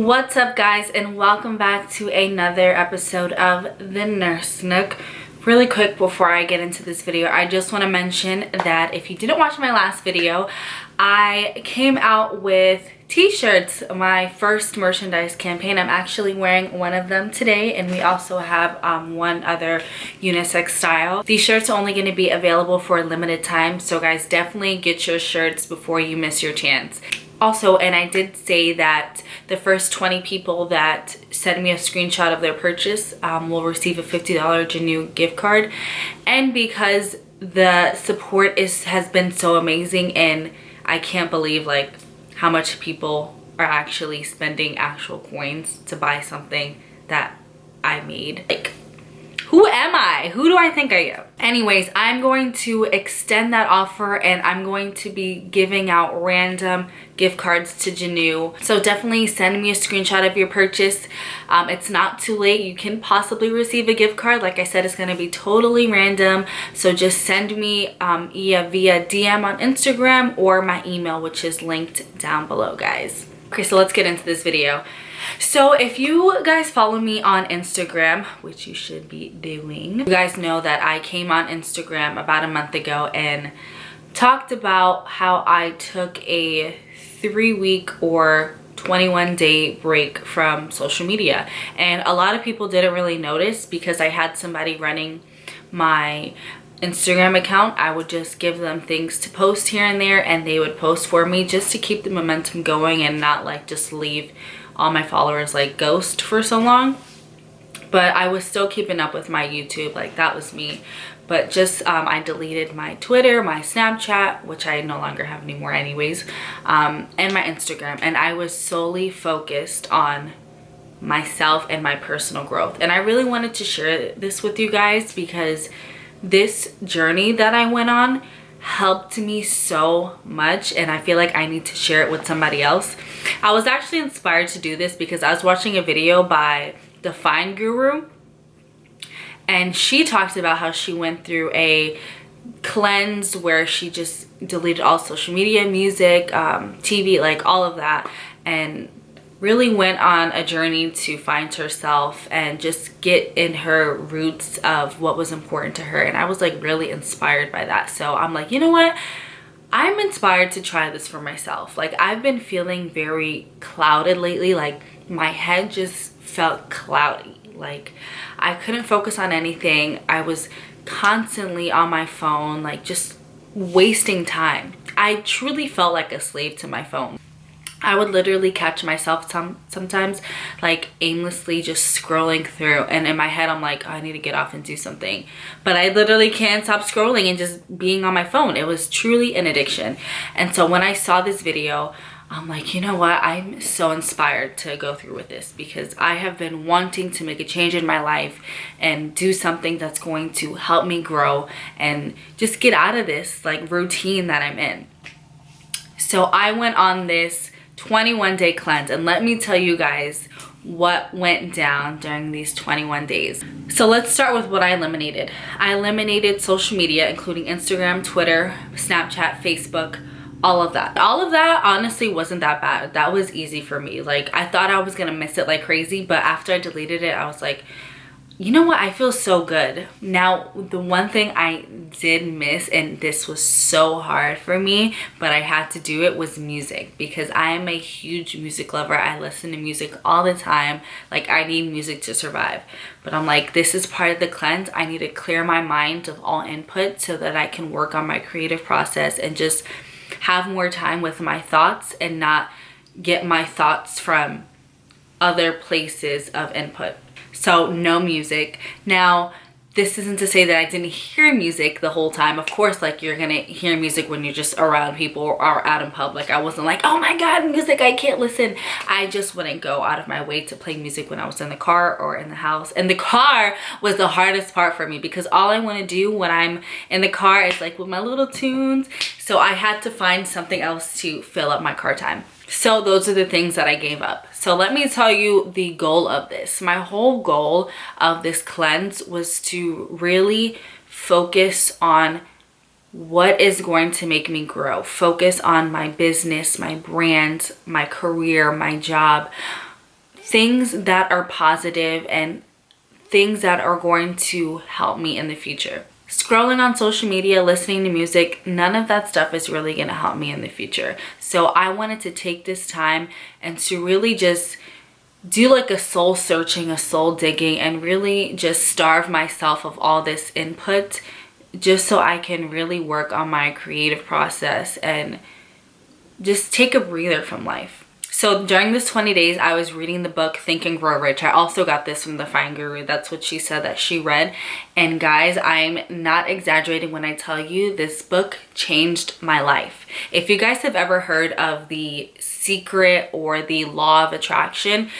What's up, guys, and welcome back to another episode of the Nurse Nook. Really quick before I get into this video, I just want to mention that if you didn't watch my last video, I came out with t-shirts, my first merchandise campaign. I'm actually wearing one of them today, and we also have one other unisex style. These shirts are only going to be available for a limited time, so guys, definitely get your shirts before you miss your chance. Also, and I did say that the first 20 people that send me a screenshot of their purchase will receive a $50 Janu gift card. And because the support has been so amazing, and I can't believe like how much people are actually spending actual coins to buy something that I made. Like, who am I? Who do I think I am? Anyways, I'm going to extend that offer, and I'm going to be giving out random gift cards to Janu. So definitely send me a screenshot of your purchase. It's not too late. You can possibly receive a gift card. Like I said, it's going to be totally random. So just send me via DM on Instagram or my email, which is linked down below, guys. Okay, so let's get into this video. So if you guys follow me on Instagram, which you should be doing, you guys know that I came on Instagram about a month ago and talked about how I took a 3-week or 21-day break from social media. And a lot of people didn't really notice because I had somebody running my Instagram account. I would just give them things to post here and there, and they would post for me just to keep the momentum going and not like just leave all my followers like ghost for so long. But I was still keeping up with my YouTube, like that was me. But just I deleted my Twitter, my Snapchat, which I no longer have anymore anyways, and my Instagram, and I was solely focused on myself and my personal growth. And I really wanted to share this with you guys because this journey that I went on helped me so much, and I feel like I need to share it with somebody else. I was actually inspired to do this because I was watching a video by the Fine Guru, and she talked about how she went through a cleanse where she just deleted all social media, music, TV, like all of that, and really went on a journey to find herself and just get in her roots of what was important to her. And I was like really inspired by that. So I'm like, you know what? I'm inspired to try this for myself. Like, I've been feeling very clouded lately. Like, my head just felt cloudy. Like, I couldn't focus on anything. I was constantly on my phone, like just wasting time. I truly felt like a slave to my phone. I would literally catch myself sometimes like aimlessly just scrolling through, and in my head I'm like, oh, I need to get off and do something, but I literally can't stop scrolling and just being on my phone. It was truly an addiction. And so when I saw this video, I'm like, you know what, I'm so inspired to go through with this because I have been wanting to make a change in my life and do something that's going to help me grow and just get out of this like routine that I'm in. So I went on this 21-day cleanse, and let me tell you guys what went down during these 21 days. So let's start with what I eliminated. I eliminated social media, including Instagram, Twitter, Snapchat, Facebook, all of that. All of that honestly wasn't that bad. That was easy for me. Like, I thought I was gonna miss it like crazy, but after I deleted it, I was like, you know what, I feel so good. Now, the one thing I did miss, and this was so hard for me, but I had to do it, was music, because I am a huge music lover. I listen to music all the time. Like, I need music to survive. But I'm like, this is part of the cleanse. I need to clear my mind of all input so that I can work on my creative process and just have more time with my thoughts and not get my thoughts from other places of input. So no music. Now, this isn't to say that I didn't hear music the whole time. Of course, like, you're gonna hear music when you're just around people or out in public. I wasn't like, oh my God, music, I can't listen. I just wouldn't go out of my way to play music when I was in the car or in the house. And the car was the hardest part for me because all I want to do when I'm in the car is like with my little tunes. So I had to find something else to fill up my car time. So those are the things that I gave up. So let me tell you the goal of this. My whole goal of this cleanse was to really focus on what is going to make me grow. Focus on my business, my brand, my career, my job, things that are positive and things that are going to help me in the future. Scrolling on social media, listening to music, none of that stuff is really going to help me in the future. So I wanted to take this time and to really just do like a soul searching, a soul digging, and really just starve myself of all this input just so I can really work on my creative process and just take a breather from life. So during this 20 days, I was reading the book Think and Grow Rich. I also got this from the Fine Guru. That's what she said that she read. And guys, I'm not exaggerating when I tell you this book changed my life. If you guys have ever heard of The Secret or the Law of Attraction,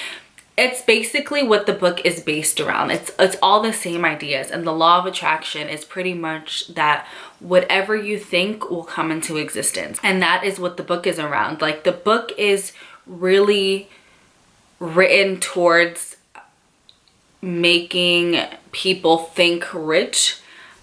it's basically what the book is based around. It's all the same ideas. And the law of attraction is pretty much that whatever you think will come into existence. And that is what the book is around. Like, the book is really written towards making people think rich,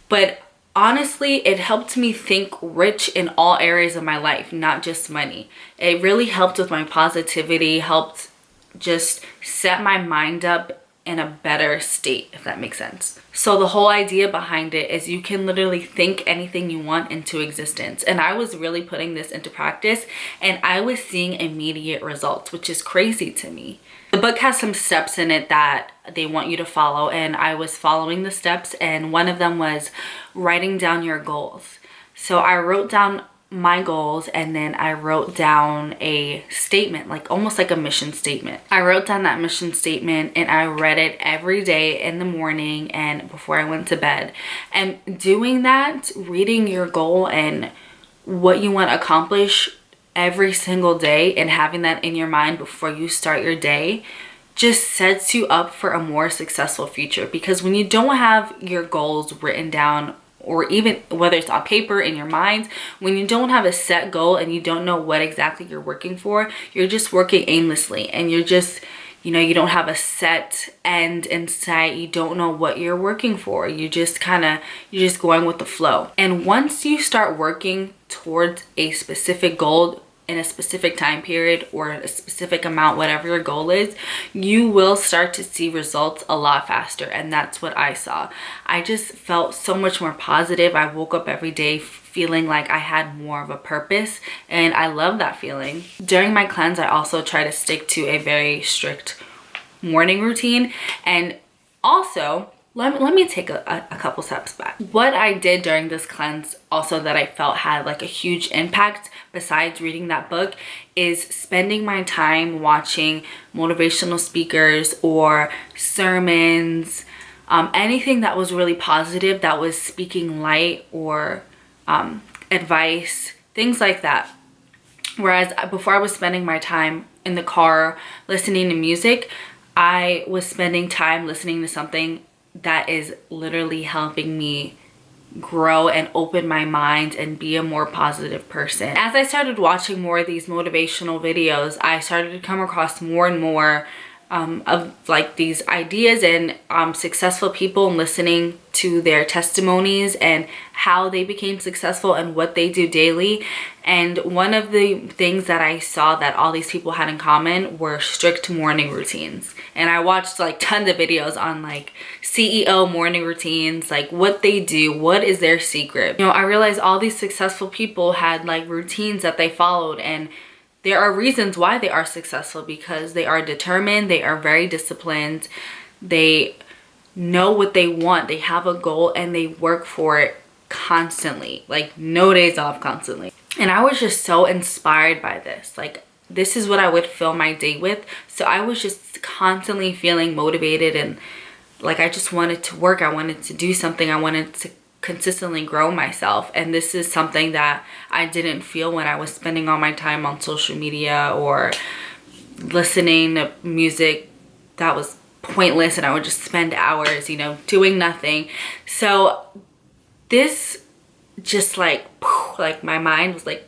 but honestly, it helped me think rich in all areas of my life, not just money. It really helped with my positivity, helped just set my mind up in a better state, if that makes sense. So the whole idea behind it is you can literally think anything you want into existence. And I was really putting this into practice, and I was seeing immediate results, which is crazy to me. The book has some steps in it that they want you to follow, and I was following the steps, and one of them was writing down your goals. So I wrote down my goals, and then I wrote down a statement, like almost like a mission statement. I wrote down that mission statement and I read it every day in the morning and before I went to bed. And doing that, reading your goal and what you want to accomplish every single day and having that in your mind before you start your day just sets you up for a more successful future. Because when you don't have your goals written down, or even whether it's on paper, in your mind, when you don't have a set goal and you don't know what exactly you're working for, you're just working aimlessly, and you're just, you know, you don't have a set end in sight. You don't know what you're working for. You're just going with the flow. And once you start working towards a specific goal in a specific time period or a specific amount, whatever your goal is, you will start to see results a lot faster. And that's what I saw. I just felt so much more positive. I woke up every day feeling like I had more of a purpose, and I love that feeling. During my cleanse, I also try to stick to a very strict morning routine. And also, let me take a couple steps back. What I did during this cleanse also that I felt had like a huge impact besides reading that book is spending my time watching motivational speakers or sermons, anything that was really positive, that was speaking light or advice, things like that. Whereas before, I was spending my time in the car listening to music, I was spending time listening to something that is literally helping me grow and open my mind and be a more positive person. As I started watching more of these motivational videos, I started to come across more and more of like these ideas and successful people, and listening to their testimonies and how they became successful and what they do daily. And one of the things that I saw that all these people had in common were strict morning routines. And I watched like tons of videos on like CEO morning routines, like what they do, what is their secret. You know, I realized all these successful people had like routines that they followed, and there are reasons why they are successful, because they are determined, they are very disciplined, they know what they want, they have a goal, and they work for it constantly, like no days off, constantly. And I was just so inspired by this. Like, this is what I would fill my day with. So I was just constantly feeling motivated, and like I just wanted to work, I wanted to do something, I wanted to consistently grow myself. And this is something that I didn't feel when I was spending all my time on social media or listening to music that was pointless, and I would just spend hours, you know, doing nothing. So this just like my mind was like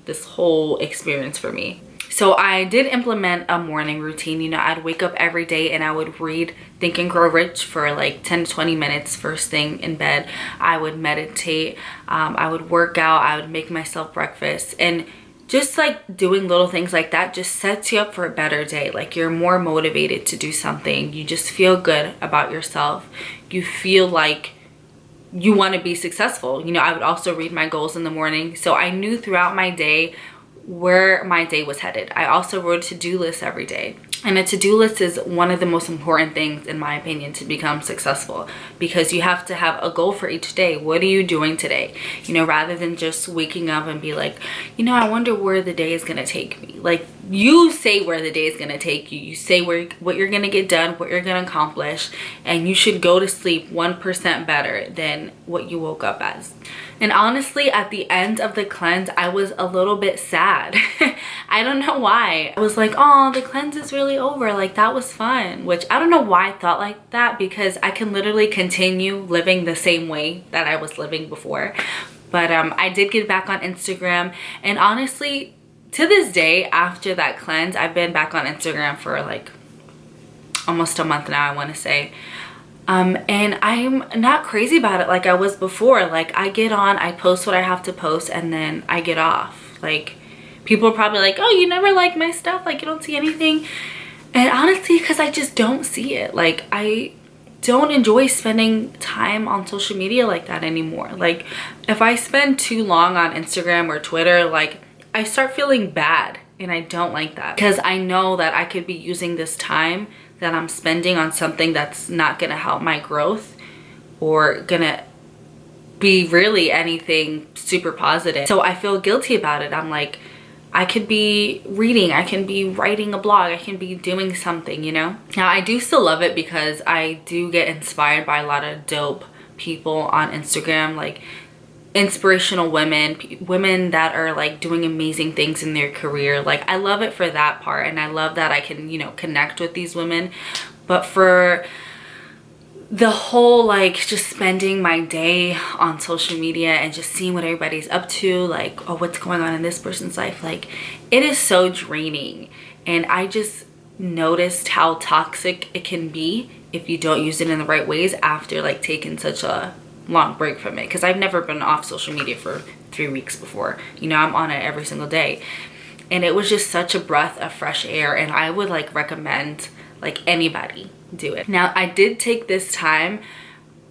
this whole experience for me. So I did implement a morning routine. You know, I'd wake up every day and I would read Think and Grow Rich for like 10 to 20 minutes first thing in bed. I would meditate, I would work out, I would make myself breakfast. And just like doing little things like that just sets you up for a better day. Like you're more motivated to do something. You just feel good about yourself. You feel like you want to be successful. You know, I would also read my goals in the morning, so I knew throughout my day where my day was headed. I also wrote a to-do list every day, and a to-do list is one of the most important things, in my opinion, to become successful, because you have to have a goal for each day. What are you doing today? You know, rather than just waking up and be like, you know, I wonder where the day is gonna take me. Like, you say where the day is gonna take you. You say what you're gonna get done, what you're gonna accomplish, and you should go to sleep 1% better than what you woke up as. And honestly, at the end of the cleanse, I was a little bit sad. I don't know why. I was like, oh, the cleanse is really over. Like, that was fun. Which I don't know why I thought like that, because I can literally continue living the same way that I was living before. But I did get back on Instagram, and honestly, to this day, after that cleanse, I've been back on Instagram for like almost a month now, I want to say. And I'm not crazy about it like I was before. Like, I get on, I post what I have to post, and then I get off. Like, people are probably like, oh, you never like my stuff, like you don't see anything. And honestly, because I just don't see it. Like, I don't enjoy spending time on social media like that anymore. Like, if I spend too long on Instagram or Twitter, like, I start feeling bad, and I don't like that, because I know that I could be using this time that I'm spending on something that's not gonna help my growth or gonna be really anything super positive. So I feel guilty about it. I'm like, I could be reading, I can be writing a blog, I can be doing something, you know? Now, I do still love it because I do get inspired by a lot of dope people on Instagram, like inspirational women that are like doing amazing things in their career. Like, I love it for that part, and I love that I can, you know, connect with these women. But for the whole, like, just spending my day on social media and just seeing what everybody's up to, like, oh, what's going on in this person's life, like, it is so draining. And I just noticed how toxic it can be if you don't use it in the right ways after like taking such a long break from it, because I've never been off social media for 3 weeks before. You know, I'm on it every single day, and it was just such a breath of fresh air, and I would like recommend like anybody do it. Now, I did take this time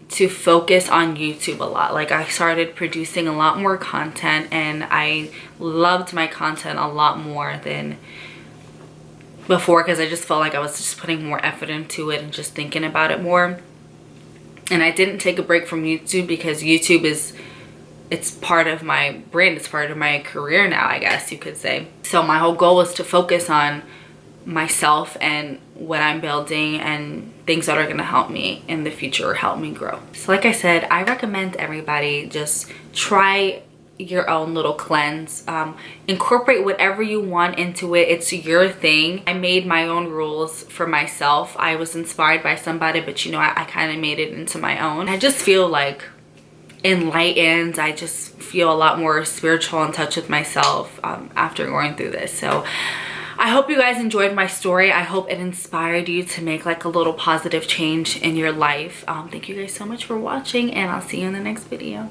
to focus on YouTube a lot. Like, I started producing a lot more content, and I loved my content a lot more than before, because I just felt like I was just putting more effort into it and just thinking about it more. And I didn't take a break from YouTube because YouTube it's part of my brand, it's part of my career now, I guess you could say. So my whole goal was to focus on myself and what I'm building and things that are going to help me in the future or help me grow. So like I said, I recommend everybody just try your own little cleanse. Incorporate whatever you want into it. It's your thing. I made my own rules for myself. I was inspired by somebody, but you know, I kind of made it into my own. I just feel like enlightened. I just feel a lot more spiritual, in touch with myself after going through this. So I hope you guys enjoyed my story. I hope it inspired you to make like a little positive change in your life. Thank you guys so much for watching, and I'll see you in the next video.